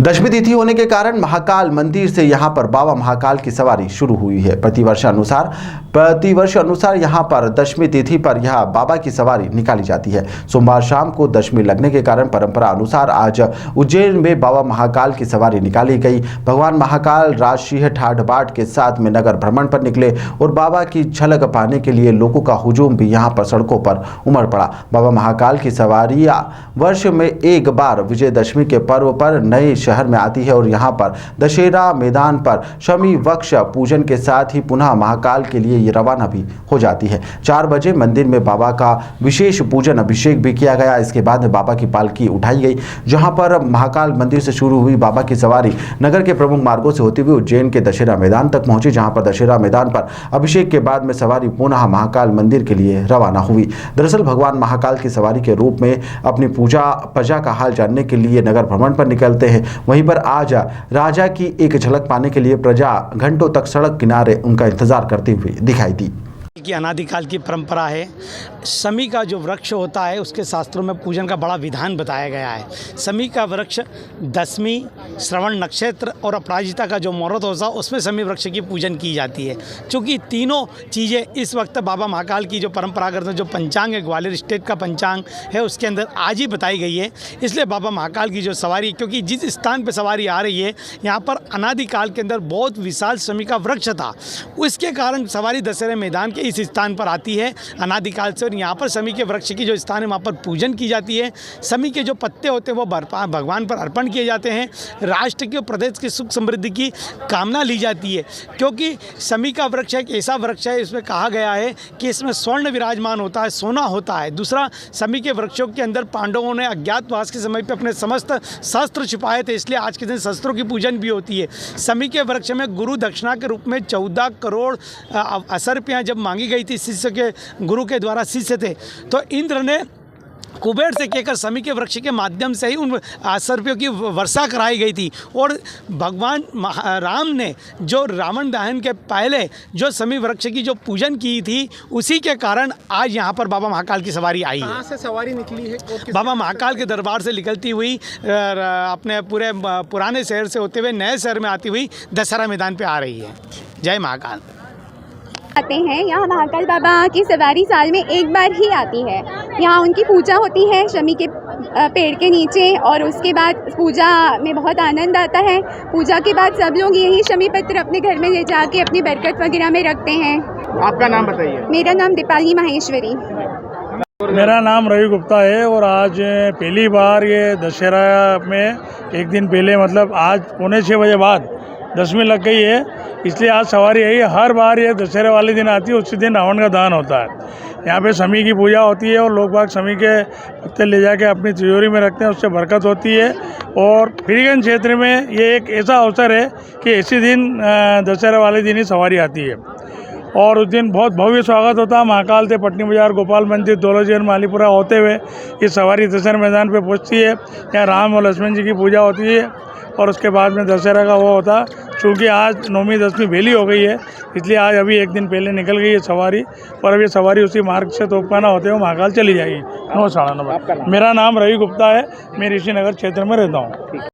दशमी तिथि होने के कारण महाकाल मंदिर से यहां पर बाबा महाकाल की सवारी शुरू हुई है। प्रतिवर्ष अनुसार यहां पर दशमी तिथि पर यह बाबा की सवारी निकाली जाती है। सोमवार शाम को दशमी लगने के कारण परंपरा अनुसार आज उज्जैन में बाबा महाकाल की सवारी निकाली गई। भगवान महाकाल राजसिंह ठाठ बाट के साथ में नगर भ्रमण पर निकले और बाबा की झलक पाने के लिए लोगों का हुजूम भी यहां पर सड़कों पर उमड़ पड़ा। बाबा महाकाल की सवारियां वर्ष में एक बार विजयदशमी के पर्व पर नए शहर में आती है और यहाँ पर दशहरा मैदान पर शमी वृक्ष पूजन के साथ ही पुनः महाकाल के लिए ये रवाना भी हो जाती है। 4 बजे मंदिर में बाबा का विशेष पूजन अभिषेक भी किया गया। इसके बाद बाबा की पालकी उठाई गई, जहां पर महाकाल मंदिर से शुरू हुई बाबा की सवारी नगर के प्रमुख मार्गों से होती हुई उज्जैन के दशहरा मैदान तक पहुंची, जहां पर दशहरा मैदान पर अभिषेक के बाद में सवारी पुनः महाकाल मंदिर के लिए रवाना हुई। दरअसल भगवान महाकाल की सवारी के रूप में अपनी प्रजा का हाल जानने के लिए नगर भ्रमण पर निकलते हैं। वहीं पर आज राजा की एक झलक पाने के लिए प्रजा घंटों तक सड़क किनारे उनका इंतजार करती हुई दिखाई दी। की अनादिकाल की परंपरा है। शमी का जो वृक्ष होता है उसके शास्त्रों में पूजन का बड़ा विधान बताया गया है। शमी का वृक्ष दशमी, श्रवण नक्षत्र और अपराजिता का जो मुहूर्त होता है उसमें शमी वृक्ष की पूजन की जाती है। चूँकि तीनों चीज़ें इस वक्त बाबा महाकाल की जो परंपरागत जो पंचांग है, ग्वालियर स्टेट का पंचांग है, उसके अंदर आज ही बताई गई है। इसलिए बाबा महाकाल की जो सवारी, क्योंकि जिस स्थान पर सवारी आ रही है यहाँ पर अनादिकाल के अंदर बहुत विशाल शमी का वृक्ष था, उसके कारण सवारी दशहरे मैदान के इस स्थान पर आती है अनादिकाल से। और यहाँ पर शमी के वृक्ष की जो स्थान है वहाँ पर पूजन की जाती है। शमी के जो पत्ते होते हैं वो भगवान पर अर्पण किए जाते हैं। राष्ट्र के प्रदेश की सुख समृद्धि की कामना ली जाती है, क्योंकि शमी का वृक्ष एक ऐसा वृक्ष है, इसमें कहा गया है कि इसमें स्वर्ण विराजमान होता है, सोना होता है। दूसरा, शमी के वृक्षों के अंदर पांडवों ने अज्ञातवास के समय पर अपने समस्त शस्त्र छिपाए थे, इसलिए आज के दिन शस्त्रों की पूजन भी होती है। शमी के वृक्ष में गुरु दक्षिणा के रूप में 14 करोड़ असर्पियाँ जब मांगी गई थी, शिष्य के गुरु के द्वारा शिष्य थे, तो इंद्र ने कुबेर से कहकर शमी के वृक्ष के माध्यम से ही उन सर्पियों की वर्षा कराई गई थी। और भगवान राम ने जो रावण दहन के पहले जो शमी वृक्ष की जो पूजन की थी, उसी के कारण आज यहाँ पर बाबा महाकाल की सवारी आई है। कहाँ से सवारी निकली है? बाबा महाकाल के दरबार से निकलती हुई अपने पूरे पुराने शहर से होते हुए नए शहर में आती हुई दशहरा मैदान पर आ रही है। जय महाकाल। आते हैं यहाँ महाकाल बाबा की सवारी साल में एक बार ही आती है। यहाँ उनकी पूजा होती है शमी के पेड़ के नीचे, और उसके बाद पूजा में बहुत आनंद आता है। पूजा के बाद सब लोग यही शमी पत्र अपने घर में ले जाके अपनी बरकत वगैरह में रखते हैं। आपका नाम बताइए। मेरा नाम दीपाली माहेश्वरी। मेरा नाम रवि गुप्ता है और आज पहली बार ये दशहरा में एक दिन पहले, मतलब आज 5:45 बजे बाद दशमी लग गई है, इसलिए आज सवारी आई है। हर बार ये दशहरे वाले दिन आती है, उसी दिन रावण का दहन होता है। यहाँ पे शमी की पूजा होती है और लोग बाग शमी के पत्ते ले जाके अपनी तिजोरी में रखते हैं, उससे बरकत होती है। और फ्रीगंज क्षेत्र में ये एक ऐसा अवसर है कि इसी दिन दशहरे वाले दिन ही सवारी आती है और उस दिन बहुत भव्य स्वागत होता है। महाकाल से पटनी बाजार, गोपाल मंदिर, दौलतजहर, मालीपुरा होते हुए ये सवारी दशहरा मैदान पे पहुंचती है। यहाँ राम और लक्ष्मण जी की पूजा होती है और उसके बाद में दशहरा का वो होता है। चूँकि आज 9वीं 10वीं बेली हो गई है, इसलिए आज अभी एक दिन पहले निकल गई है सवारी, और अब ये सवारी उसी मार्ग से तोपखाना होते हुए महाकाल चली जाएगी 9 साढ़े 9। मेरा नाम रवि गुप्ता है, मैं ऋषि नगर क्षेत्र में रहता हूँ।